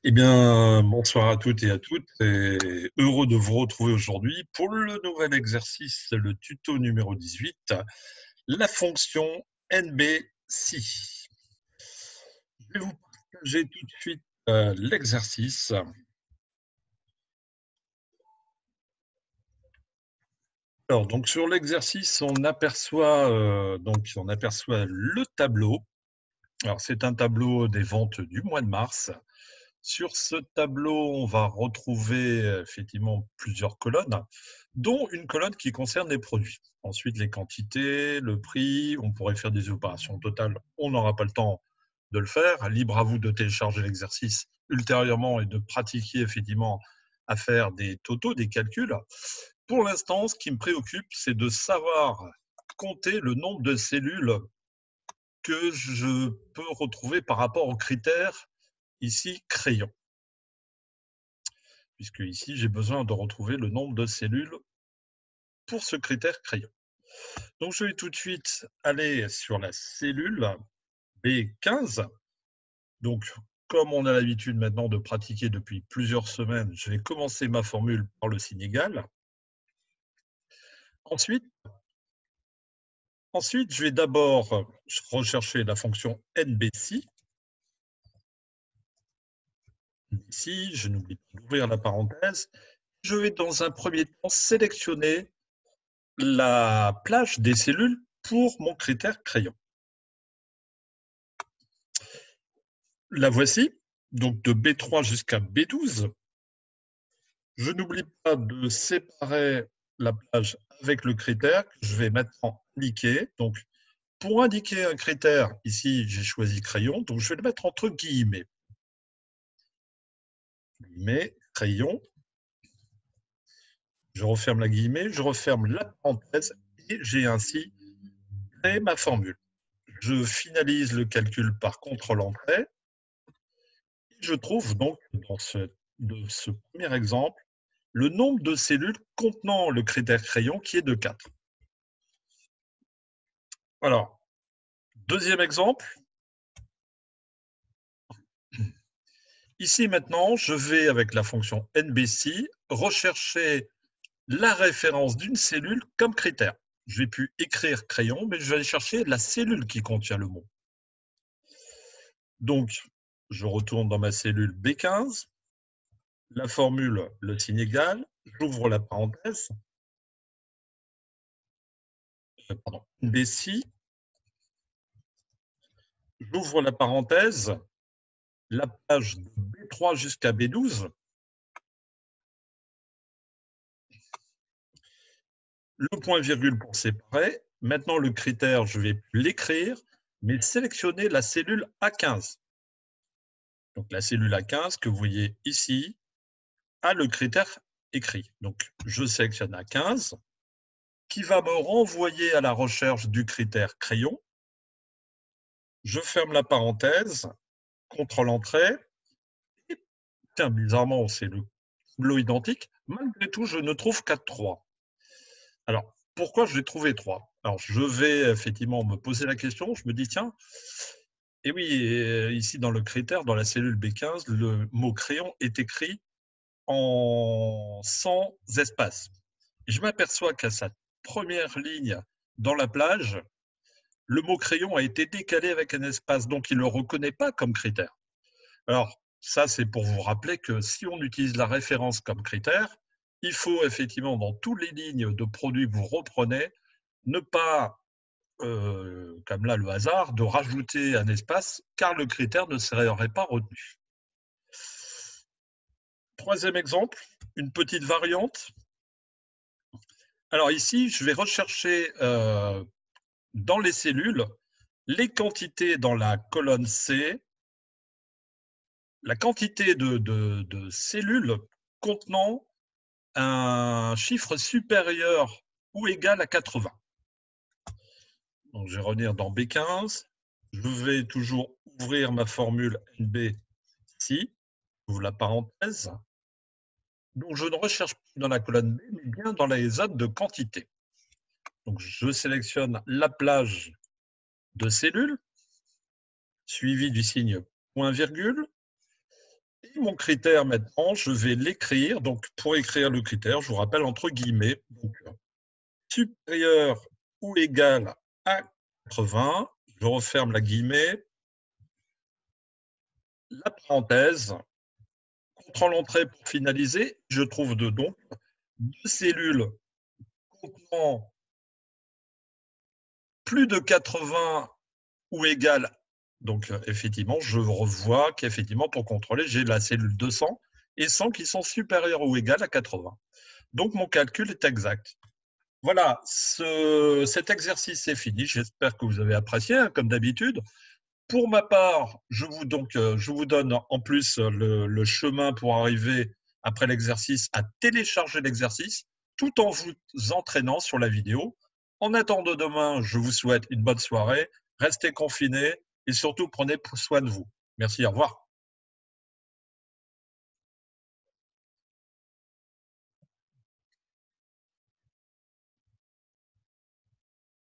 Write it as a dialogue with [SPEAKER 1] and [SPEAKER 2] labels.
[SPEAKER 1] Eh bien, bonsoir à toutes et à toutes, et heureux de vous retrouver aujourd'hui pour le nouvel exercice, le tuto numéro 18, la fonction NBC. Je vais vous partager tout de suite l'exercice. Alors, donc sur l'exercice, on aperçoit le tableau. Alors, c'est un tableau des ventes du mois de mars. Sur ce tableau, on va retrouver effectivement plusieurs colonnes, dont une colonne qui concerne les produits. Ensuite, les quantités, le prix, on pourrait faire des opérations totales. On n'aura pas le temps de le faire. Libre à vous de télécharger l'exercice ultérieurement et de pratiquer effectivement à faire des totaux, des calculs. Pour l'instant, ce qui me préoccupe, c'est de savoir compter le nombre de cellules que je peux retrouver par rapport aux critères ici crayon. Puisque ici, j'ai besoin de retrouver le nombre de cellules pour ce critère crayon. Donc, je vais tout de suite aller sur la cellule B15. Donc, comme on a l'habitude maintenant de pratiquer depuis plusieurs semaines, je vais commencer ma formule par le signe égal. Ensuite, je vais d'abord rechercher la fonction NBC. Ici, je n'oublie pas d'ouvrir la parenthèse. Je vais dans un premier temps sélectionner la plage des cellules pour mon critère crayon. La voici, donc de B3 jusqu'à B12. Je n'oublie pas de séparer la plage avec le critère que je vais mettre en indiqué. Donc, pour indiquer un critère, ici, j'ai choisi crayon, donc je vais le mettre entre guillemets. Guillemets, crayon. Je referme la guillemet, je referme la parenthèse et j'ai ainsi créé ma formule. Je finalise le calcul par contrôle-entrée. Je trouve donc dans ce premier exemple le nombre de cellules contenant le critère crayon qui est de 4. Alors, deuxième exemple. Ici maintenant, je vais avec la fonction NBC rechercher la référence d'une cellule comme critère. Je vais plus écrire crayon, mais je vais aller chercher la cellule qui contient le mot. Donc, je retourne dans ma cellule B15, la formule, le signe égal, j'ouvre la parenthèse, NBC, j'ouvre la parenthèse, la page de B3 jusqu'à B12, le point-virgule pour séparer. Maintenant, le critère, je vais l'écrire, mais sélectionner la cellule A15. Donc, la cellule A15 que vous voyez ici a le critère écrit. Donc, je sélectionne A15, qui va me renvoyer à la recherche du critère crayon. Je ferme la parenthèse, contrôle-entrée. Et tiens, bizarrement, c'est le tableau identique. Malgré tout, je ne trouve qu'à 3. Alors, pourquoi je l'ai trouvé 3? Alors, je vais effectivement me poser la question. Je me dis, tiens, et oui, ici dans le critère, dans la cellule B15, le mot crayon est écrit sans espace. Et je m'aperçois qu'à sa première ligne dans la plage, le mot crayon a été décalé avec un espace, donc il ne le reconnaît pas comme critère. Alors, ça, c'est pour vous rappeler que si on utilise la référence comme critère, il faut effectivement, dans toutes les lignes de produits que vous reprenez, ne pas, comme là le hasard, de rajouter un espace, car le critère ne serait pas retenu. Troisième exemple, une petite variante. Alors ici, je vais rechercher dans les cellules les quantités dans la colonne C, la quantité de cellules contenant un chiffre supérieur ou égal à 80. Donc, je vais revenir dans B15. Je vais toujours ouvrir ma formule NBC. J'ouvre la parenthèse. Donc, je ne recherche plus dans la colonne B, mais bien dans les zones de quantité. Donc, je sélectionne la plage de cellules, suivie du signe point-virgule. Et mon critère maintenant, je vais l'écrire. Donc, pour écrire le critère, je vous rappelle entre guillemets, donc, supérieur ou égal à 80. Je referme la guillemet, la parenthèse, CTRL-Entrée pour finaliser. Je trouve donc 2 cellules contenant plus de 80 ou égal. Donc, effectivement, je revois qu'effectivement, pour contrôler, j'ai la cellule 200 et 100 qui sont supérieures ou égales à 80. Donc, mon calcul est exact. Voilà, cet exercice est fini. J'espère que vous avez apprécié, hein, comme d'habitude. Pour ma part, je vous donne en plus le chemin pour arriver, après l'exercice, à télécharger l'exercice, tout en vous entraînant sur la vidéo. En attendant demain, je vous souhaite une bonne soirée, restez confinés et surtout prenez soin de vous. Merci, au revoir.